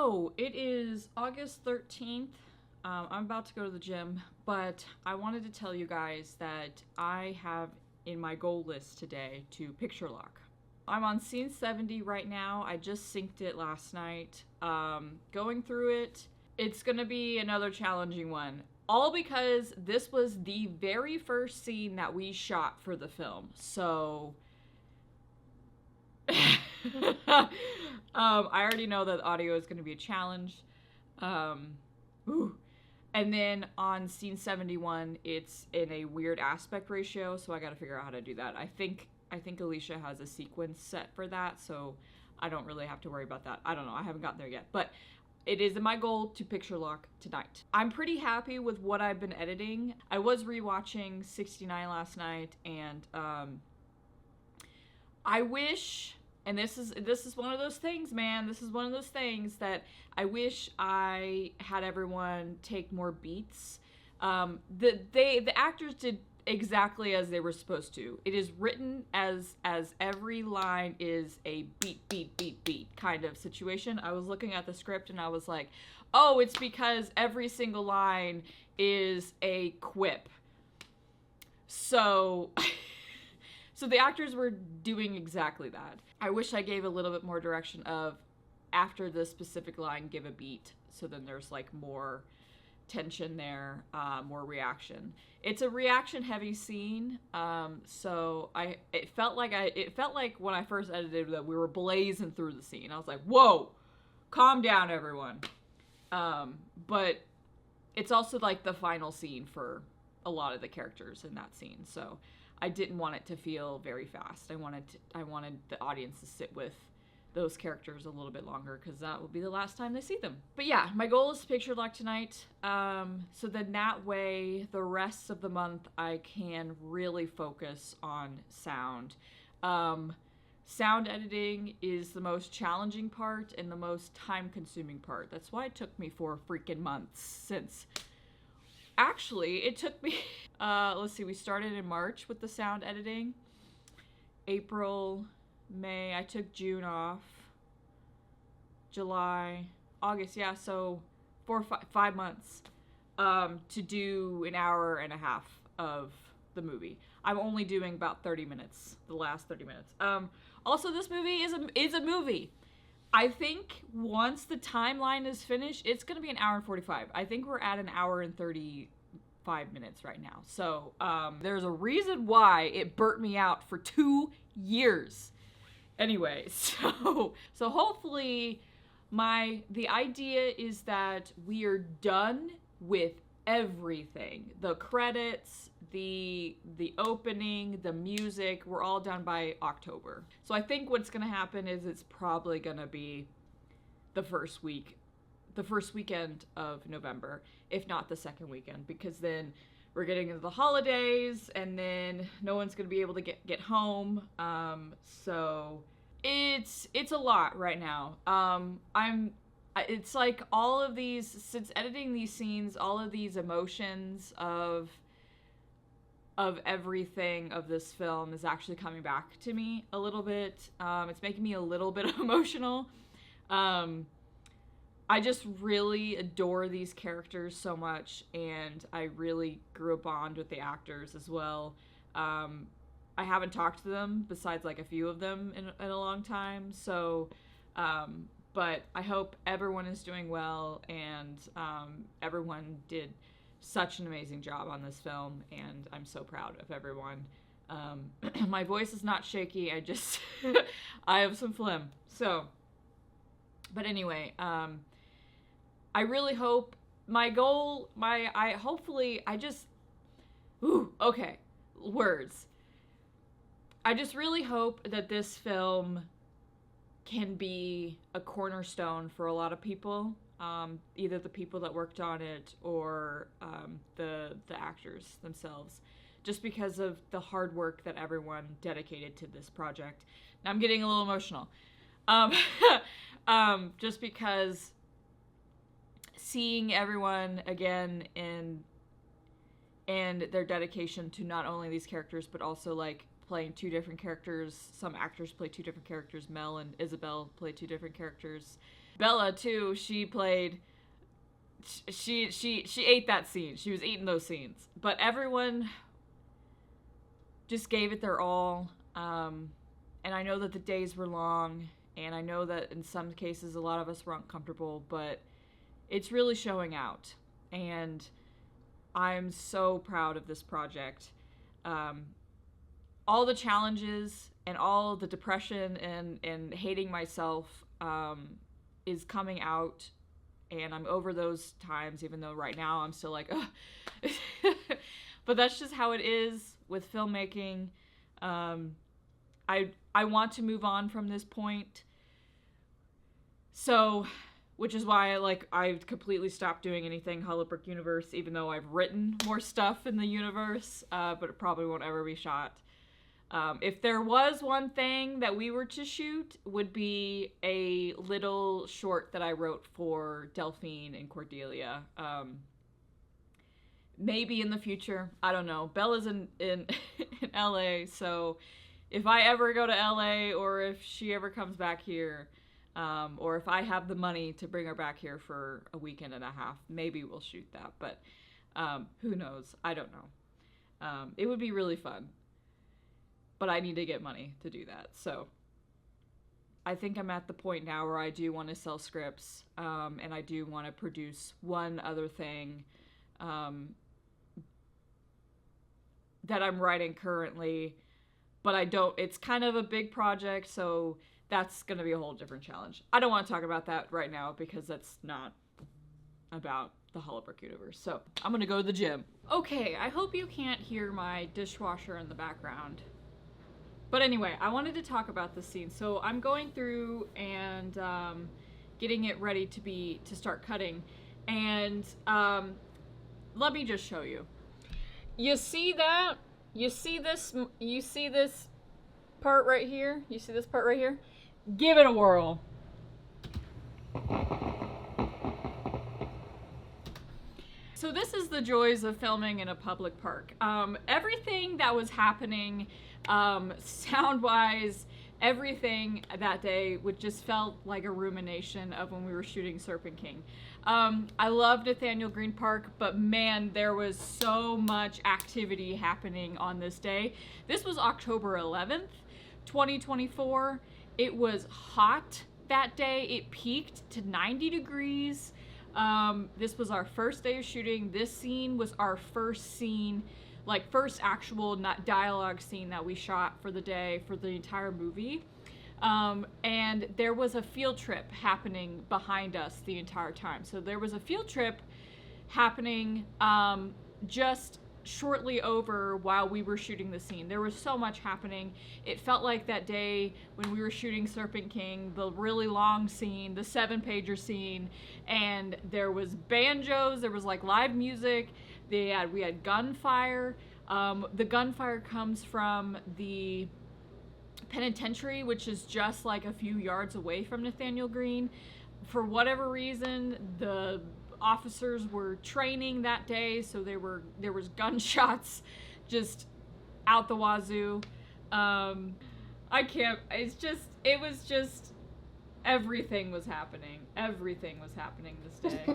So it is August 13th. I'm about to go to the gym, but I wanted to tell you guys that I have in my goal list today to picture lock. I'm on scene 70 right now. I just synced it last night. Going through it, it's gonna be another challenging one. All because this was the very first scene that we shot for the film. So I already know that audio is going to be a challenge. And then on scene 71, it's in a weird aspect ratio, so I got to figure out how to do that. I think Alicia has a sequence set for that, so I don't really have to worry about that. I don't know. I haven't gotten there yet, but it is my goal to picture lock tonight. I'm pretty happy with what I've been editing. I was rewatching 69 last night, and I wish, and this is one of those things, man. This is one of those things that I wish I had everyone take more beats. The actors did exactly as they were supposed to. It is written as every line is a beat kind of situation. I was looking at the script and I was like, oh, it's because every single line is a quip. So the actors were doing exactly that. I wish I gave a little bit more direction of, after the specific line, give a beat, so then there's like more tension there, more reaction. It's a reaction heavy scene, so it felt like when I first edited that we were blazing through the scene. I was like, whoa, calm down everyone. But it's also like the final scene for a lot of the characters in that scene, so I didn't want it to feel very fast. I wanted the audience to sit with those characters a little bit longer, because that will be the last time they see them. But yeah, my goal is to picture lock tonight. So then that way, the rest of the month, I can really focus on sound. Sound editing is the most challenging part and the most time-consuming part. That's why it took me 4 freaking months since... Actually, it took me, let's see, we started in March with the sound editing. April, May, I took June off. July, August, yeah, so 5 months to do an hour and a half of the movie. I'm only doing about 30 minutes, the last 30 minutes. Also, this movie is a movie. I think once the timeline is finished, it's going to be an hour and 45. I think we're at an hour and 35 minutes right now. So there's a reason why it burnt me out for 2 years. Anyway, so hopefully the idea is that we are done with everything. The credits, the opening, the music, we're all done by October. So I think what's gonna happen is it's probably gonna be the first weekend of November, if not the second weekend, because then we're getting into the holidays and then no one's gonna be able to get home. So it's a lot right now. It's like all of these, since editing these scenes, all of these emotions of everything of this film is actually coming back to me a little bit. It's making me a little bit emotional. I just really adore these characters so much, and I really grew a bond with the actors as well. I haven't talked to them, besides like a few of them in a long time, so... but I hope everyone is doing well, and everyone did such an amazing job on this film, and I'm so proud of everyone. My voice is not shaky, I just... I have some phlegm. So, but anyway, I really hope... okay, words. I just really hope that this film can be a cornerstone for a lot of people, either the people that worked on it or the actors themselves, just because of the hard work that everyone dedicated to this project. Now I'm getting a little emotional, just because seeing everyone again and their dedication to not only these characters but also like playing 2 different characters. Some actors play 2 different characters. Mel and Isabel play 2 different characters. Bella too, she played, she ate that scene. She was eating those scenes. But everyone just gave it their all. And I know that the days were long, and I know that in some cases a lot of us were uncomfortable, but it's really showing out. And I'm so proud of this project. All the challenges and all the depression and hating myself is coming out, and I'm over those times, even though right now I'm still like, ugh. But that's just how it is with filmmaking. I want to move on from this point. So, which is why I completely stopped doing anything Hollowbrooke universe, even though I've written more stuff in the universe, but it probably won't ever be shot. If there was one thing that we were to shoot, would be a little short that I wrote for Delphine and Cordelia. Maybe in the future, I don't know. Bella's in LA, so if I ever go to LA, or if she ever comes back here, or if I have the money to bring her back here for a weekend and a half, maybe we'll shoot that. But who knows? I don't know. It would be really fun. But I need to get money to do that. So I think I'm at the point now where I do want to sell scripts, and I do want to produce one other thing that I'm writing currently. But I don't, it's kind of a big project, so that's going to be a whole different challenge. I don't want to talk about that right now because that's not about the Hollowbrooke universe. So I'm going to go to the gym. Okay, I hope you can't hear my dishwasher in the background. But anyway, I wanted to talk about this scene. So I'm going through and getting it ready to start cutting. And let me just show you. You see that? You see this part right here? You see this part right here? Give it a whirl. So this is the joys of filming in a public park. Everything that was happening, sound-wise, everything that day just felt like a rumination of when we were shooting Serpent King. I love Nathaniel Green Park, but man, there was so much activity happening on this day. This was October 11th, 2024. It was hot that day. It peaked to 90 degrees. This was our first day of shooting. This scene was our first scene, first actual dialogue scene that we shot for the day, for the entire movie. And there was a field trip happening behind us the entire time. So there was a field trip happening just shortly over while we were shooting the scene. There was so much happening. It felt like that day when we were shooting Serpent King, the really long scene, the 7-pager scene, and there was banjos, there was live music, we had gunfire. The gunfire comes from the penitentiary, which is just a few yards away from Nathaniel Green. For whatever reason, the officers were training that day, so there was gunshots just out the wazoo. It was just everything was happening this day.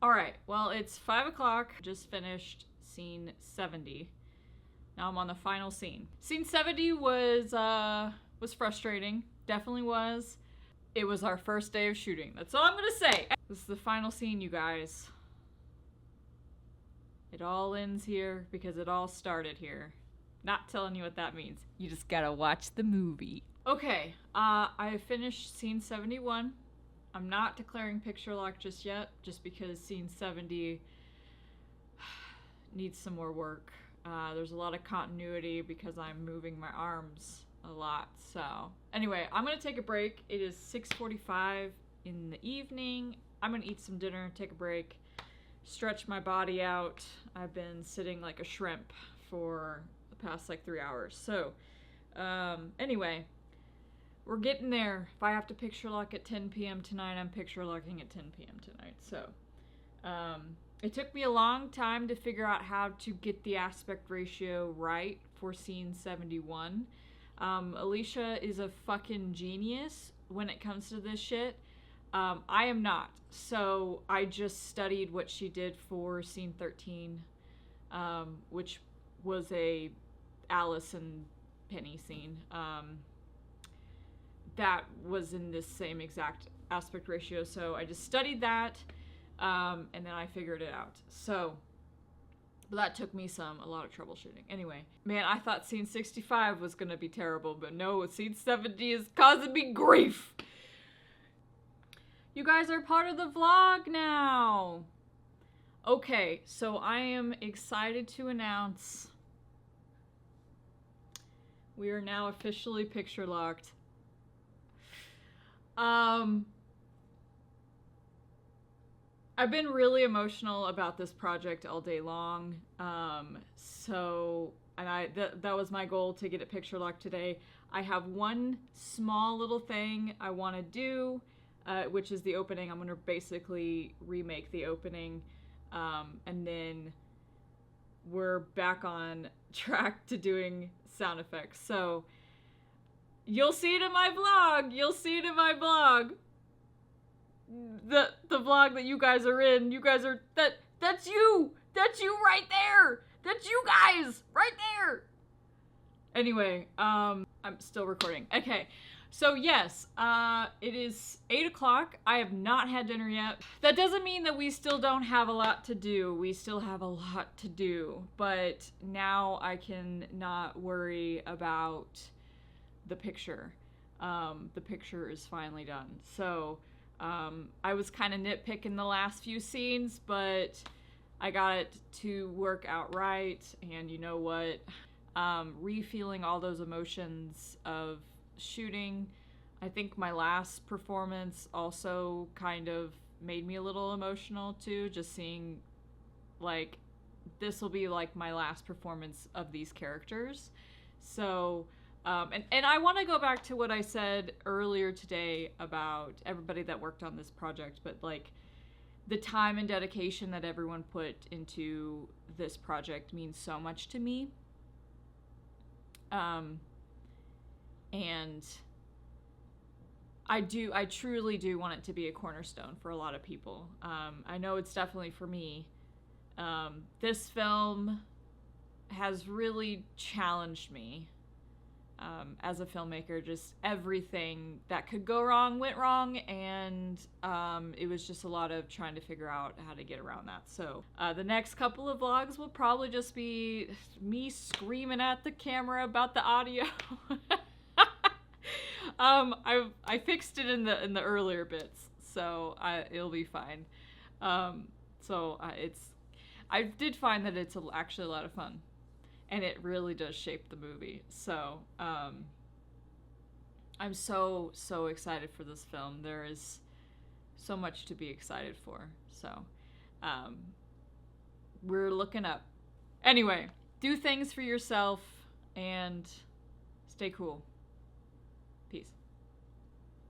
All right, well, it's 5 o'clock. Just finished scene 70. Now I'm on the final scene. Scene 70 was frustrating. Definitely was. It was our first day of shooting. That's all I'm gonna say. This is the final scene, you guys. It all ends here because it all started here. Not telling you what that means. You just gotta watch the movie. Okay, I finished scene 71. I'm not declaring picture lock just yet, just because scene 70 needs some more work. There's a lot of continuity because I'm moving my arms a lot. So anyway, I'm gonna take a break. It is 6:45 in the evening. I'm gonna eat some dinner, take a break, stretch my body out. I've been sitting like a shrimp for the past 3 hours. So anyway, we're getting there. If I have to picture lock at 10 p.m. tonight, I'm picture locking at 10 p.m. tonight. So it took me a long time to figure out how to get the aspect ratio right for scene 71. Alicia is a fucking genius when it comes to this shit. I am not. So I just studied what she did for scene 13, which was a Alice and Penny scene. That was in this same exact aspect ratio. So I just studied that, and then I figured it out. So, but that took me a lot of troubleshooting. Anyway, man, I thought scene 65 was gonna be terrible, but no, scene 70 is causing me grief. You guys are part of the vlog now. Okay, so I am excited to announce we are now officially picture locked. I've been really emotional about this project all day long. That was my goal, to get it picture locked today. I have one small little thing I want to do, which is the opening. I'm going to basically remake the opening, and then we're back on track to doing sound effects. So you'll see it in my vlog. You'll see it in my vlog. The vlog that you guys are in. You guys are that's you. That's you right there. That's you guys right there. Anyway, I'm still recording. Okay. So yes, it is 8 o'clock. I have not had dinner yet. That doesn't mean that we still don't have a lot to do. We still have a lot to do, but now I can not worry about the picture. The picture is finally done. So, I was kind of nitpicking the last few scenes, but I got it to work out right, and you know what? Re-feeling all those emotions of shooting. I think my last performance also kind of made me a little emotional too, just seeing, like, this will be like my last performance of these characters. So, and I want to go back to what I said earlier today about everybody that worked on this project, but like the time and dedication that everyone put into this project means so much to me. And I truly do want it to be a cornerstone for a lot of people. I know it's definitely for me. This film has really challenged me as a filmmaker. Just everything that could go wrong went wrong, and it was just a lot of trying to figure out how to get around that. So the next couple of vlogs will probably just be me screaming at the camera about the audio. I fixed it in the earlier bits, so it'll be fine. I did find that it's actually a lot of fun, and it really does shape the movie. So I'm so excited for this film. There is so much to be excited for. So we're looking up. Anyway, do things for yourself and stay cool.